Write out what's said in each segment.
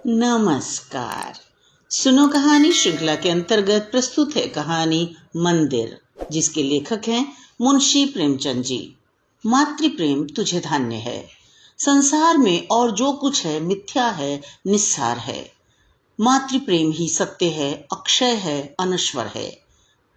नमस्कार। सुनो कहानी श्रृंखला के अंतर्गत प्रस्तुत है कहानी मंदिर, जिसके लेखक हैं मुंशी प्रेमचंद जी। मातृ प्रेम तुझे धान्य है। संसार में और जो कुछ है मिथ्या है, निस्सार है। मातृ प्रेम ही सत्य है, अक्षय है, अनश्वर है।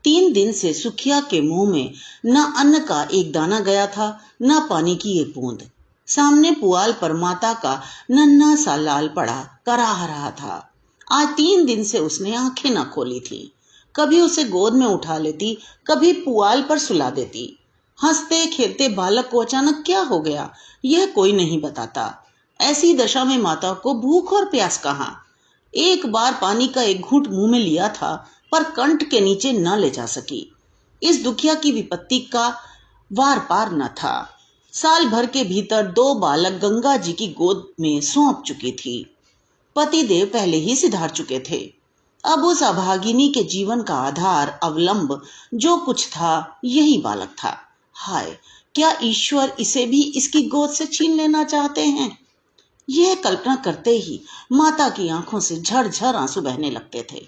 3 दिन से सुखिया के मुंह में न अन्न का एक दाना गया था, न पानी की एक बूंद। सामने पुआल पर माता का नन्हा सा लाल पड़ा कराह रहा था। आज 3 दिन से उसने आंखें न खोली थी। कभी उसे गोद में उठा लेती, कभी पुआल पर सुला देती। हंसते खेलते बालक को अचानक क्या हो गया, यह कोई नहीं बताता। ऐसी दशा में माता को भूख और प्यास कहाँ। एक बार पानी का एक घूंट मुंह में लिया था, पर कंठ के नीचे न ले जा सकी। इस दुखिया की विपत्ति का वार पार न था। साल भर के भीतर 2 बालक गंगा जी की गोद में सौंप चुकी थी। पति देव पहले ही सिधार चुके थे। अब उस अभागिनी के जीवन का आधार, अवलंब जो कुछ था, यही बालक था। हाय, क्या ईश्वर इसे भी इसकी गोद से छीन लेना चाहते हैं? यह कल्पना करते ही माता की आंखों से झरझर आंसू बहने लगते थे।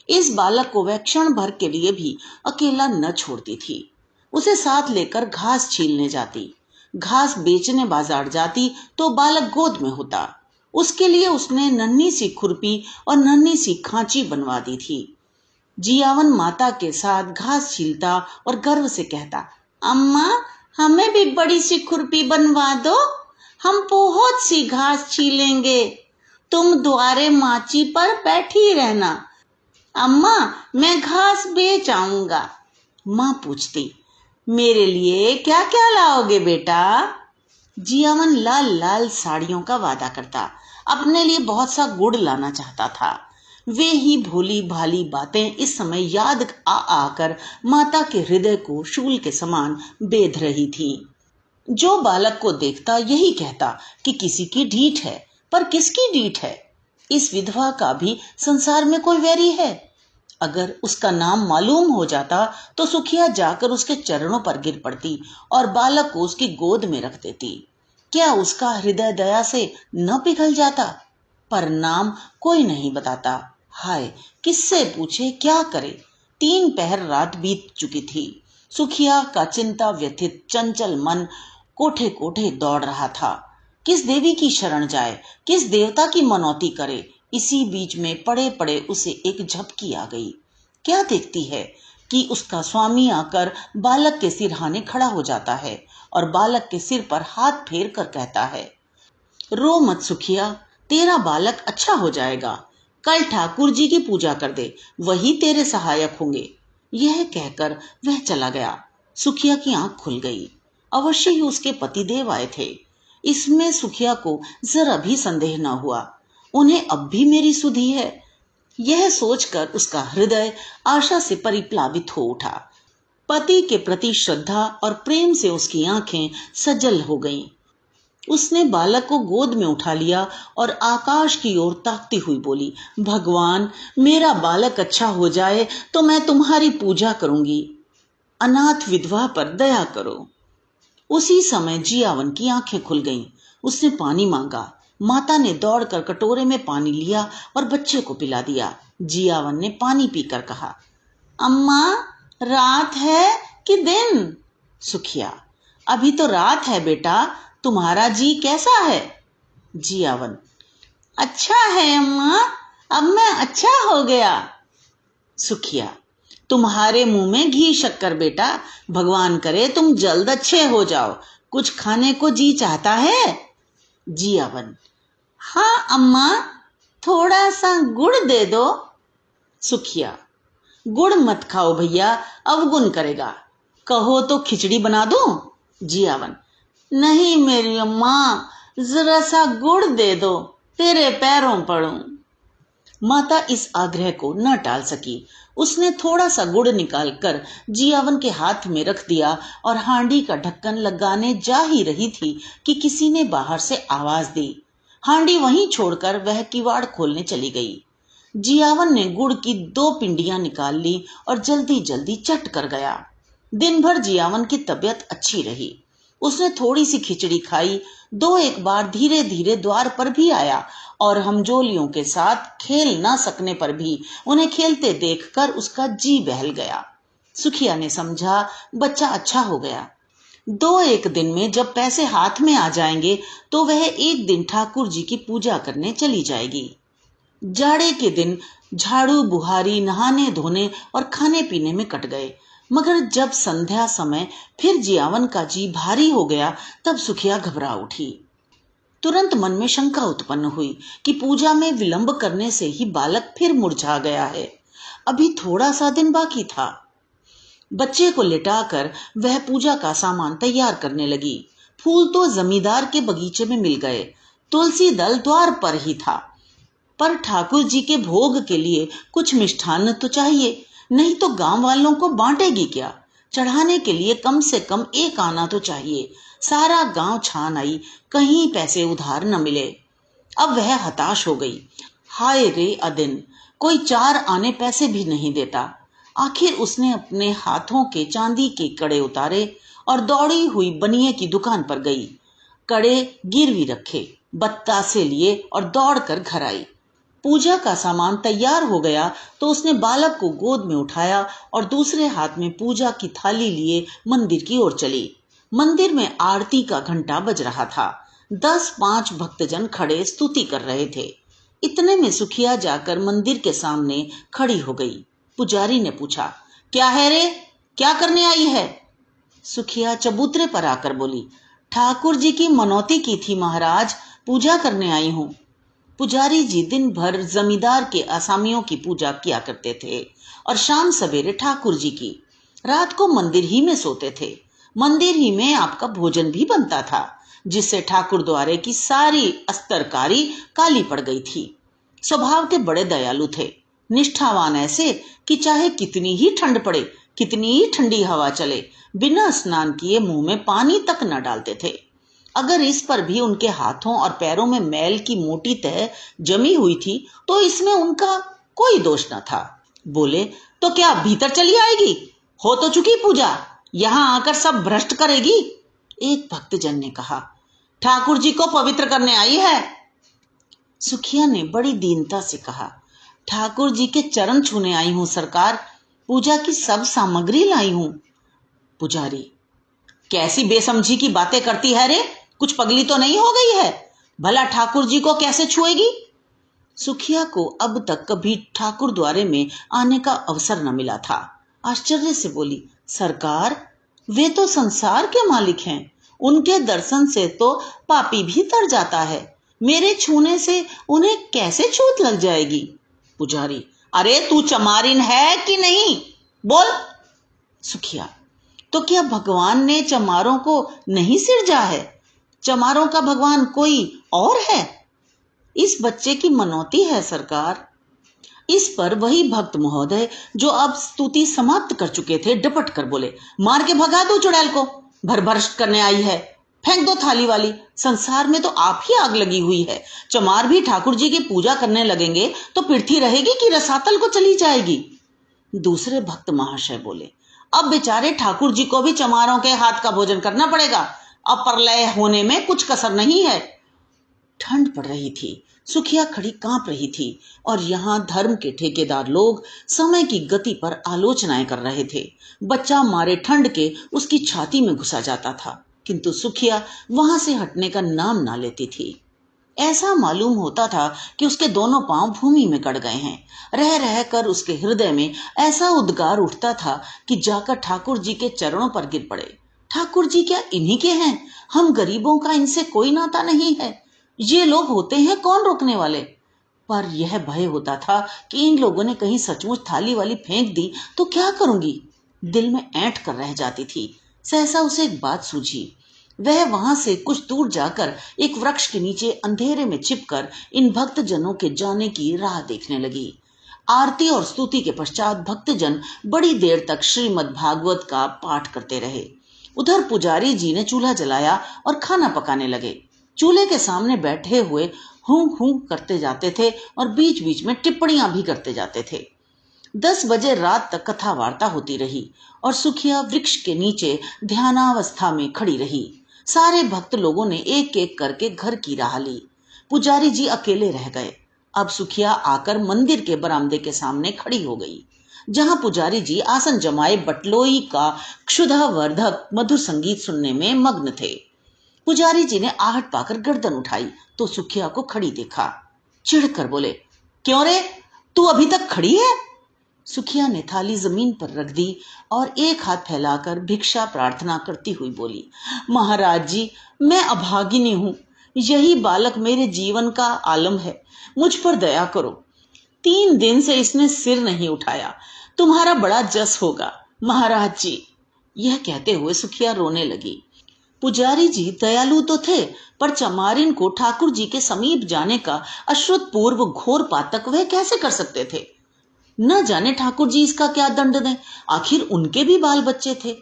इस बालक को वह क्षण भर के लिए भी अकेला न छोड़ती थी। उसे साथ लेकर घास छीलने जाती, घास बेचने बाजार जाती तो बालक गोद में होता। उसके लिए उसने नन्ही सी खुरपी और नन्ही सी खांची बनवा दी थी। जियावन माता के साथ घास छीलता और गर्व से कहता, अम्मा, हमें भी बड़ी सी खुरपी बनवा दो, हम बहुत सी घास छीलेंगे। तुम द्वारे माची पर बैठी रहना, अम्मा मैं घास बेच आऊंगा। माँ पूछती, मेरे लिए क्या क्या लाओगे बेटा? जियावन लाल लाल साड़ियों का वादा करता, अपने लिए बहुत सा गुड़ लाना चाहता था। वे ही भोली भाली बातें इस समय याद आ आकर माता के हृदय को शूल के समान बेध रही थी। जो बालक को देखता यही कहता कि किसी की ढीठ है, पर किसकी ढीठ है? इस विधवा का भी संसार में कोई वैरी है? अगर उसका नाम मालूम हो जाता तो सुखिया जाकर उसके चरणों पर गिर पड़ती और बालक को उसकी गोद में रख देती। क्या उसका हृदय दया से न पिघल जाता? पर नाम कोई नहीं बताता। हाय, किससे पूछे, क्या करे? 3 पहर रात बीत चुकी थी। सुखिया का चिंता व्यथित चंचल मन कोठे कोठे दौड़ रहा था। किस देवी की शरण जाए, किस देवता की मनौती करे? इसी बीच में पड़े पड़े उसे एक झपकी आ गई। क्या देखती है कि उसका स्वामी आकर बालक के सिरहाने खड़ा हो जाता है और बालक के सिर पर हाथ फेर कर कहता है, रो मत सुखिया, तेरा बालक अच्छा हो जाएगा। कल ठाकुर जी की पूजा कर दे, वही तेरे सहायक होंगे। यह कहकर वह चला गया। सुखिया की आंख खुल गई। अवश्य ही उसके पतिदेव आए थे। इसमें सुखिया को जरा भी संदेह न हुआ। उन्हें अब भी मेरी सुधि है, यह सोचकर उसका हृदय आशा से परिप्लावित हो उठा। पति के प्रति श्रद्धा और प्रेम से उसकी आंखें सजल हो गईं। उसने बालक को गोद में उठा लिया और आकाश की ओर ताकती हुई बोली, भगवान, मेरा बालक अच्छा हो जाए तो मैं तुम्हारी पूजा करूंगी। अनाथ विधवा पर दया करो। उसी समय जियावन की आंखें खुल गईं। उसने पानी मांगा। माता ने दौड़कर कटोरे में पानी लिया और बच्चे को पिला दिया। जियावन ने पानी पीकर कहा, अम्मा, रात है कि दिन? सुखिया, अभी तो रात है बेटा, तुम्हारा जी कैसा है? जियावन, अच्छा है अम्मा, अब मैं अच्छा हो गया। सुखिया, तुम्हारे मुंह में घी शक्कर बेटा, भगवान करे तुम जल्द अच्छे हो जाओ। कुछ खाने को जी चाहता है? जियावन, हाँ अम्मा, थोड़ा सा गुड़ दे दो। सुखिया, गुड़ मत खाओ भैया, अवगुण करेगा। कहो तो खिचड़ी बना दूं? जियावन, नहीं मेरी अम्मा, जरा सा गुड़ दे दो, तेरे पैरों पड़ूं। माता इस आग्रह को न टाल सकी। उसने थोड़ा सा गुड़ निकालकर जियावन के हाथ में रख दिया और हांडी का ढक्कन लगाने जा ही रही थी कि किसी ने बाहर से आवाज दी। हांडी वहीं छोड़कर वह किवाड़ खोलने चली गई। जियावन ने गुड़ की 2 पिंडियां निकाल ली और जल्दी जल्दी चट कर गया। दिन भर जियावन की तबीयत अच्छी रही। उसने थोड़ी सी खिचड़ी खाई, दो एक बार धीरे धीरे द्वार पर भी आया और हमजोलियों के साथ खेल ना सकने पर भी उन्हें खेलते देखकर उसका जी बहल गया। सुखिया ने समझा बच्चा अच्छा हो गया। दो एक दिन में जब पैसे हाथ में आ जाएंगे तो वह एक दिन ठाकुर जी की पूजा करने चली जाएगी। जाड़े के दिन झाड़ू बुहारी, नहाने धोने और खाने पीने में कट गए, मगर जब संध्या समय फिर जियावन का जी भारी हो गया तब सुखिया घबरा उठी। तुरंत मन में शंका उत्पन्न हुई कि पूजा में विलंब करने से ही बालक फिर मुरझा गया है। अभी थोड़ा सा दिन बाकी था। बच्चे को लिटाकर वह पूजा का सामान तैयार करने लगी। फूल तो जमींदार के बगीचे में मिल गए, तुलसी दल द्वार पर ही था, पर ठाकुर जी के भोग के लिए कुछ मिष्ठान्न तो चाहिए, नहीं तो गांव वालों को बांटेगी क्या। चढ़ाने के लिए कम से कम एक आना तो चाहिए। सारा गांव छान आई, कहीं पैसे उधार न मिले। अब वह हताश हो गई। हाय रे अदिन, कोई 4 आने पैसे भी नहीं देता। आखिर उसने अपने हाथों के चांदी के कड़े उतारे और दौड़ी हुई बनिए की दुकान पर गई। कड़े गिरवी रखे, बतासे लिए और दौड़कर घर आई। पूजा का सामान तैयार हो गया तो उसने बालक को गोद में उठाया और दूसरे हाथ में पूजा की थाली लिए मंदिर की ओर चली। मंदिर में आरती का घंटा बज रहा था। 10-5 भक्तजन खड़े स्तुति कर रहे थे। इतने में सुखिया जाकर मंदिर के सामने खड़ी हो गई। पुजारी ने पूछा, क्या है रे, क्या करने आई है? सुखिया चबूतरे पर आकर बोली, ठाकुर जी की मनौती की थी महाराज, पूजा करने आई हूँ। पुजारी जी दिन भर जमींदार के असामियों की पूजा किया करते थे और शाम सवेरे ठाकुर जी की। रात को मंदिर ही में सोते थे। मंदिर ही में आपका भोजन भी बनता था, जिससे ठाकुर द्वारे की सारी अस्तरकारी काली पड़ गई थी। स्वभाव के बड़े दयालु थे, निष्ठावान ऐसे कि चाहे कितनी ही ठंड पड़े, कितनी ही ठंडी हवा चले, बिना स्नान किए मुंह में पानी तक न डालते थे। अगर इस पर भी उनके हाथों और पैरों में मैल की मोटी तह जमी हुई थी तो इसमें उनका कोई दोष न था। बोले, तो क्या भीतर चली आएगी? हो तो चुकी पूजा, यहां आकर सब भ्रष्ट करेगी। एक भक्तजन ने कहा, ठाकुर जी को पवित्र करने आई है। सुखिया ने बड़ी दीनता से कहा, ठाकुर जी के चरण छूने आई हूं सरकार, पूजा की सब सामग्री लाई हूं। पुजारी, कैसी बेसमझी की बातें करती है रे, कुछ पगली तो नहीं हो गई है? भला ठाकुर जी को कैसे छुएगी? सुखिया को अब तक कभी ठाकुर द्वारे में आने का अवसर न मिला था। आश्चर्य से बोली, सरकार, वे तो संसार के मालिक हैं, उनके दर्शन से तो पापी भी तर जाता है, मेरे छूने से उन्हें कैसे छूत लग जाएगी? पुजारी, अरे तू चमारिन है कि नहीं, बोल। सुखिया, तो क्या भगवान ने चमारों को नहीं सिरजा है? चमारों का भगवान कोई और है? इस बच्चे की मनौती है सरकार। इस पर वही भक्त महोदय जो अब स्तुति समाप्त कर चुके थे डपट कर बोले, मार के भगा दो चुड़ैल को, भरभरष्ट करने आई है, फेंक दो थाली वाली। संसार में तो आप ही आग लगी हुई है। चमार भी ठाकुर जी की पूजा करने लगेंगे तो पृथ्वी रहेगी कि रसातल को चली जाएगी? दूसरे भक्त महाशय बोले, अब बेचारे ठाकुर जी को भी चमारों के हाथ का भोजन करना पड़ेगा, अब प्रलय होने में कुछ कसर नहीं है। ठंड पड़ रही थी, सुखिया खड़ी कांप रही थी और यहाँ धर्म के ठेकेदार लोग समय की गति पर आलोचनाएं कर रहे थे। बच्चा मारे ठंड के उसकी छाती में घुसा जाता था, किंतु सुखिया वहां से हटने का नाम ना लेती थी। ऐसा मालूम होता था कि उसके दोनों पांव भूमि में गड़ गए हैं। रह रह कर उसके हृदय में ऐसा उद्गार उठता था कि जाकर ठाकुर जी के चरणों पर गिर पड़े। ठाकुर जी क्या इन्हीं के हैं? हम गरीबों का इनसे कोई नाता नहीं है। ये लोग होते हैं कौन रोकने वाले? पर यह भय होता था कि इन लोगों ने कहीं सचमुच थाली वाली फेंक दी तो क्या करूंगी? दिल में ऐंठ कर रह जाती थी। सहसा उसे एक बात सूझी। वह वहां से कुछ दूर जाकर एक वृक्ष के नीचे अंधेरे में छिपकर इन भक्तजनों के जाने की राह देखने लगी। आरती और स्तुति के पश्चात भक्तजन बड़ी देर तक श्रीमद् भागवत का पाठ करते रहे। उधर पुजारी जी ने चूल्हा जलाया और खाना पकाने लगे। चूल्हे के सामने बैठे हुए हूं हूं करते जाते थे और बीच बीच में टिप्पणियां भी करते जाते थे। 10 बजे रात तक कथा वार्ता होती रही और सुखिया वृक्ष के नीचे ध्यानावस्था में खड़ी रही। सारे भक्त लोगों ने एक एक करके घर की राह ली। पुजारी जी अकेले रह गए। अब सुखिया आकर मंदिर के बरामदे के सामने खड़ी हो गई, जहां पुजारी जी आसन जमाए बटलोई का क्षुधावर्धक मधुर संगीत सुनने में मग्न थे। पुजारी जी ने आहट पाकर गर्दन उठाई तो सुखिया को खड़ी देखा। चिढ़कर बोले, क्यों रे, तू अभी तक खड़ी है? सुखिया ने थाली जमीन पर रख दी और एक हाथ फैलाकर भिक्षा प्रार्थना करती हुई बोली, महाराज जी, मैं अभागिनी हूं। यही बालक मेरे जीवन का आलम है। मुझ पर दया करो। 3 दिन से इसने सिर नहीं उठाया। तुम्हारा बड़ा जस होगा महाराज जी। यह कहते हुए सुखिया रोने लगी। पुजारी जी दयालु तो थे, पर चमारिन को ठाकुर जी के समीप जाने का अश्रुतपूर्व घोर पातक वह कैसे कर सकते थे? न जाने ठाकुर जी इसका क्या दंड दें। आखिर उनके भी बाल बच्चे थे।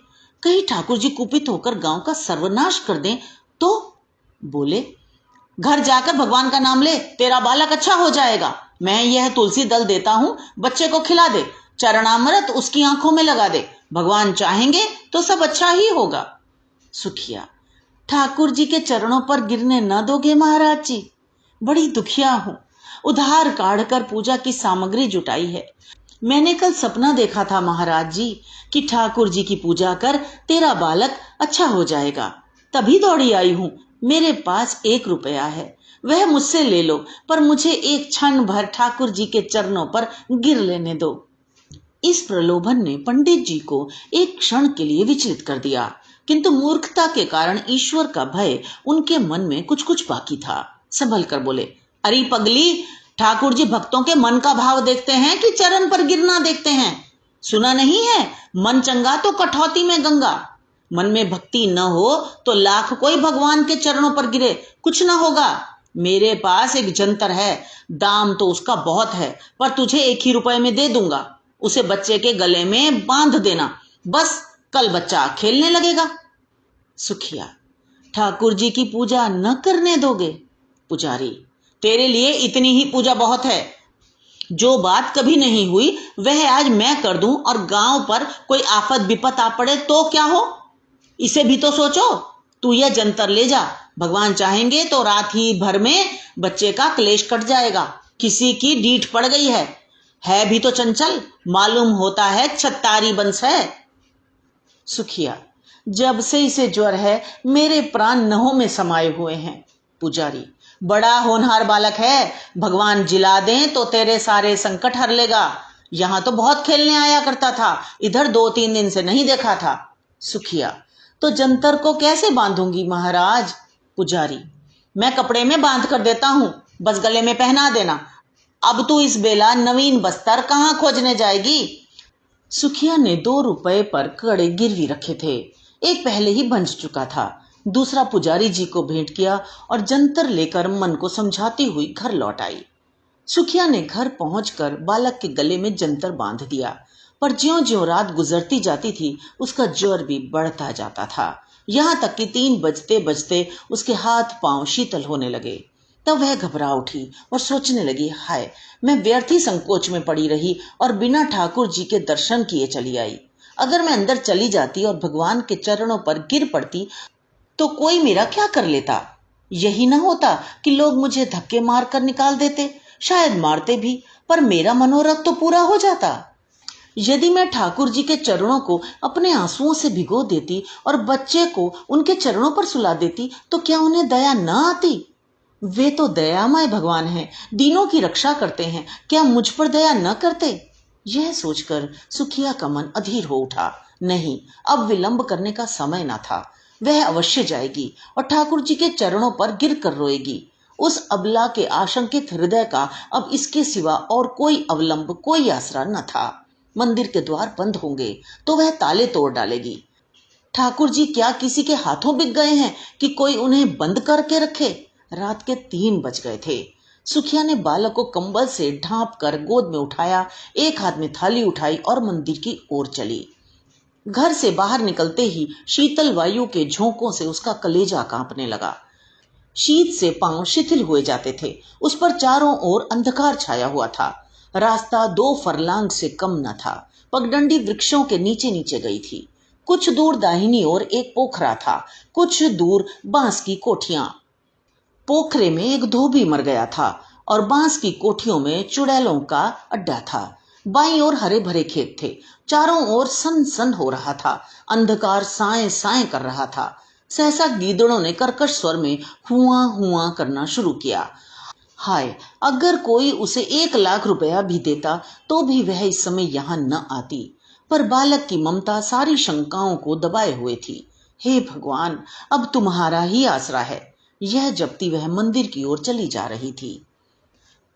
कहीं ठाकुर जी कुपित होकर गांव का सर्वनाश कर दें तो? बोले, घर जाकर भगवान का नाम ले, तेरा बालक अच्छा हो जाएगा। मैं यह तुलसी दल देता हूं, बच्चे को खिला दे, चरणामृत उसकी आंखों में लगा दे। भगवान चाहेंगे तो सब अच्छा ही होगा। सुखिया, ठाकुर जी के चरणों पर गिरने न दोगे महाराज जी? बड़ी दुखिया हूं। उधार काढ़ कर पूजा की सामग्री जुटाई है। मैंने कल सपना देखा था महाराज जी कि ठाकुर जी की पूजा कर तेरा बालक अच्छा हो जाएगा। तभी दौड़ी आई हूं। मेरे पास 1 रुपया है, वह मुझसे ले लो, पर मुझे एक क्षण भर ठाकुर जी के चरणों पर गिर लेने दो। इस प्रलोभन ने पंडित जी को एक क्षण के लिए विचलित कर दिया, किंतु मूर्खता के कारण ईश्वर का भय उनके मन में कुछ कुछ बाकी था। संभल कर बोले, अरे पगली, ठाकुर जी भक्तों के मन का भाव देखते हैं कि चरण पर गिरना देखते हैं? सुना नहीं है, मन चंगा तो कठौती में गंगा। मन में भक्ति न हो तो लाख कोई भगवान के चरणों पर गिरे, कुछ न होगा। मेरे पास एक जंतर है, दाम तो उसका बहुत है, पर तुझे 1 ही रुपए में दे दूंगा। उसे बच्चे के गले में बांध देना, बस कल बच्चा खेलने लगेगा। सुखिया, ठाकुर जी की पूजा न करने दोगे? पुजारी, तेरे लिए इतनी ही पूजा बहुत है। जो बात कभी नहीं हुई वह आज मैं कर दूं और गांव पर कोई आफत विपत आ पड़े तो क्या हो? इसे भी तो सोचो। तू यह जंतर ले जा, भगवान चाहेंगे तो रात ही भर में बच्चे का क्लेश कट जाएगा। किसी की डीठ पड़ गई है भी तो चंचल, मालूम होता है छत्तारी बंस है। सुखिया, जब से इसे ज्वर है मेरे प्राण नहों में समाये हुए हैं। पुजारी, बड़ा होनहार बालक है, भगवान जिला दें तो तेरे सारे संकट हर लेगा। यहां तो बहुत खेलने आया करता था, इधर 2-3 दिन से नहीं देखा था। सुखिया, तो जंतर को कैसे बांधूंगी महाराज? पुजारी, मैं कपड़े में बांध कर देता हूं, बस गले में पहना देना। अब तू इस बेला नवीन बस्तर कहां खोजने जाएगी? सुखिया ने 2 रुपए पर कड़े गिरवी रखे थे। एक पहले ही बंध चुका था, दूसरा पुजारी जी को भेंट किया और जंतर लेकर मन को समझाती हुई घर लौट आई। सुखिया ने घर पहुंचकर बालक के गले में जंतर बांध दिया, पर ज्यों ज्यों रात गुजरती जाती थी उसका ज्वर भी बढ़ता जाता था। यहां तक कि 3 बजते बजते उसके हाथ पांव शीतल होने लगे। तब वह घबरा उठी और सोचने लगी, हाय, मैं व्यर्थ ही संकोच में पड़ी रही और बिना ठाकुर जी के दर्शन किए चली आई। अगर मैं अंदर चली जाती और भगवान के चरणों पर गिर पड़ती तो कोई मेरा क्या कर लेता? यही ना होता कि लोग मुझे धक्के मार कर निकाल देते, शायद मारते भी, पर मेरा मनोरथ तो पूरा हो जाता। यदि मैं ठाकुर जी के चरणों को अपने आंसुओं से भिगो देती और बच्चे को उनके चरणों पर सुला देती तो क्या उन्हें दया न आती? वे तो दयामय भगवान हैं, दीनों की रक्षा करते हैं, क्या मुझ पर दया न करते? यह सोचकर सुखिया का मन अधीर हो उठा। नहीं, अब विलंब करने का समय न था। वह अवश्य जाएगी और ठाकुर जी के चरणों पर गिर कर रोएगी। उस अबला के आशंकित हृदय का अब इसके सिवा और कोई अवलंब, कोई आसरा न था। मंदिर के द्वार बंद होंगे तो वह ताले तोड़ डालेगी। ठाकुर जी क्या किसी के हाथों बिक गए हैं कि कोई उन्हें बंद करके रखे? रात के 3 बज गए थे। सुखिया ने बालक को कंबल से ढांप कर गोद में उठाया, एक हाथ में थाली उठाई और मंदिर की ओर चली। घर से बाहर निकलते ही शीतल वायु के झोंकों से उसका कलेजा कांपने लगा। शीत से पांव शिथिल हुए जाते थे। उस पर चारों ओर अंधकार छाया हुआ था। रास्ता 2 फरलांग से कम न था। पगडंडी वृक्षों के नीचे नीचे गई थी। कुछ दूर दाहिनी ओर एक पोखरा था, कुछ दूर बांस की कोठियां। पोखरे में एक धोबी मर गया था और बांस की कोठियों में चुड़ैलों का अड्डा था। बाईं ओर हरे भरे खेत थे। चारों ओर सन सन हो रहा था। अंधकार साए साए कर रहा था। सहसा गीदड़ों ने कर्कश स्वर में हुआ हुआ करना शुरू किया। हाय, अगर कोई उसे 1 लाख रुपया भी देता तो भी वह इस समय यहाँ न आती। पर बालक की ममता सारी शंकाओं को दबाए हुए थी। हे भगवान, अब तुम्हारा ही आसरा है। यह जपती वह मंदिर की ओर चली जा रही थी।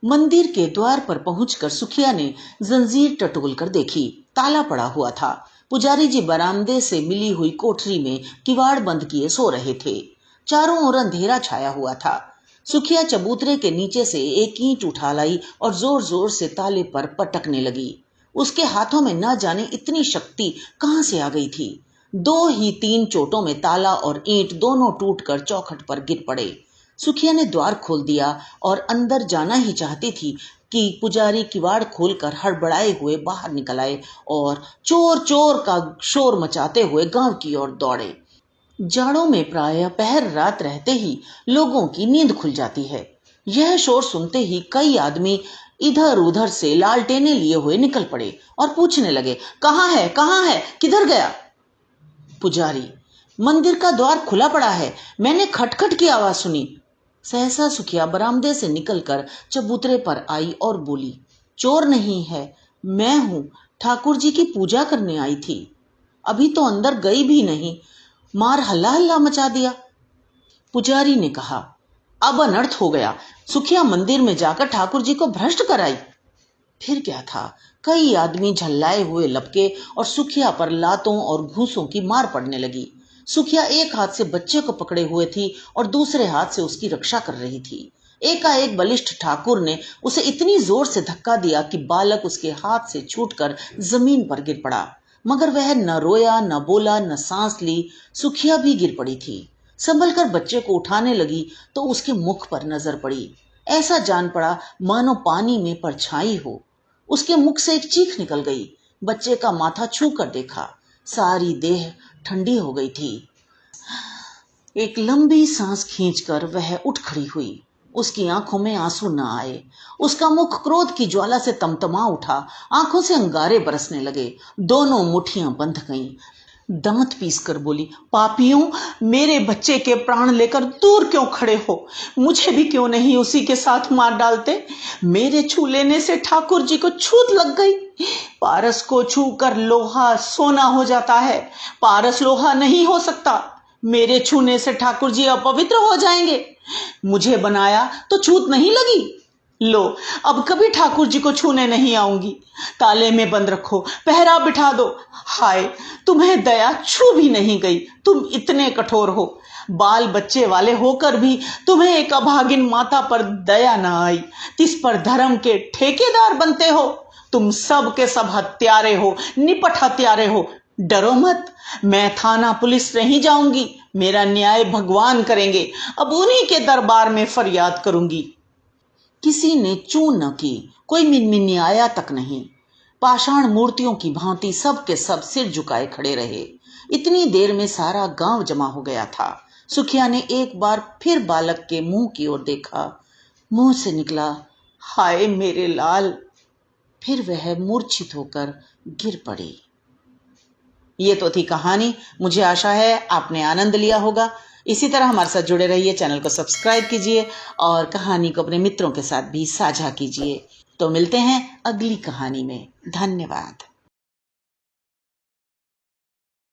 मंदिर के द्वार पर पहुंचकर सुखिया ने जंजीर टटोल कर देखी। ताला पड़ा हुआ था। पुजारी जी बरामदे से मिली हुई कोठरी में किवाड़ बंद किए सो रहे थे। चारों ओर अंधेरा छाया हुआ था। सुखिया चबूतरे के नीचे से एक ईंट उठा लाई और जोर जोर से ताले पर पटकने लगी। उसके हाथों में न जाने इतनी शक्ति कहां से आ गई थी। 2 ही 3 चोटों में ताला और ईंट दोनों टूटकर चौखट पर गिर पड़े। सुखिया ने द्वार खोल दिया और अंदर जाना ही चाहती थी कि पुजारी किवाड़ खोलकर हड़बड़ाए हुए बाहर निकल आए और चोर चोर का शोर मचाते हुए गांव की ओर दौड़े। जाड़ों में प्रायः पहर रात रहते ही लोगों की नींद खुल जाती है। यह शोर सुनते ही कई आदमी इधर उधर से लालटेने लिए हुए निकल पड़े और पूछने लगे, कहाँ है, किधर गया? पुजारी, मंदिर का द्वार खुला पड़ा है, मैंने खटखट की आवाज सुनी। सहसा सुखिया बरामदे से निकलकर चबूतरे पर आई और बोली, चोर नहीं है, मैं हूं, ठाकुर जी की पूजा करने आई थी। अभी तो अंदर गई भी नहीं, मार हल्ला हल्ला मचा दिया। पुजारी ने कहा, अब अनर्थ हो गया। सुखिया मंदिर में जाकर ठाकुर जी को भ्रष्ट कराई। फिर क्या था, कई आदमी झल्लाए हुए लपके और सुखिया पर लातों और घूंसों की मार पड़ने लगी। सुखिया एक हाथ से बच्चे को पकड़े हुए थी और दूसरे हाथ से उसकी रक्षा कर रही थी। एकाएक बलिष्ठ ठाकुर ने उसे इतनी जोर से धक्का दिया कि बालक उसके हाथ से छूटकर जमीन पर गिर पड़ा। मगर वह न रोया, न बोला, न सांस ली। सुखिया भी गिर पड़ी थी। संभलकर बच्चे को उठाने लगी तो उसके मुख पर नजर पड़ी। ऐसा जान पड़ा मानो पानी में परछाई हो। उसके मुख से एक चीख निकल गई। बच्चे का माथा छू कर देखा, सारी देह ठंडी हो गई थी। एक लंबी सांस खींचकर वह उठ खड़ी हुई। उसकी आंखों में आंसू न आए। उसका मुख क्रोध की ज्वाला से तमतमा उठा। आंखों से अंगारे बरसने लगे। दोनों मुट्ठियां बंध गईं। दांत पीसकर बोली, पापियों, मेरे बच्चे के प्राण लेकर दूर क्यों खड़े हो? मुझे भी क्यों नहीं उसी के साथ मार डालते? मेरे छू लेने से ठाकुर जी को छूत लग गई। पारस को छू कर लोहा सोना हो जाता है, पारस लोहा नहीं हो सकता। मेरे छूने से ठाकुर जी अपवित्र हो जाएंगे। मुझे बनाया तो छूत नहीं लगी। लो, अब कभी ठाकुर जी को छूने नहीं आऊंगी। ताले में बंद रखो, पहरा बिठा दो। हाय, तुम्हें दया छू भी नहीं गई। तुम इतने कठोर हो। बाल बच्चे वाले होकर भी तुम्हें एक अभागिन माता पर दया न आई। तिस पर धर्म के ठेकेदार बनते हो। तुम सब के सब हत्यारे हो, निपट हत्यारे हो। डरो मत, मैं थाना पुलिस नहीं जाऊंगी। मेरा न्याय भगवान करेंगे। अब उन्हीं के दरबार में फरियाद करूंगी। किसी ने चू न की, कोई मिनमिनियाया तक नहीं। पाषाण मूर्तियों की भांति सब के सब सिर झुकाए खड़े रहे। इतनी देर में सारा गांव जमा हो गया था। सुखिया ने एक बार फिर बालक के मुंह की ओर देखा। मुंह से निकला, हाय मेरे लाल। फिर वह मूर्छित होकर गिर पड़ी। ये तो थी कहानी। मुझे आशा है आपने आनंद लिया होगा। इसी तरह हमारे साथ जुड़े रहिए, चैनल को सब्सक्राइब कीजिए और कहानी को अपने मित्रों के साथ भी साझा कीजिए। तो मिलते हैं अगली कहानी में। धन्यवाद।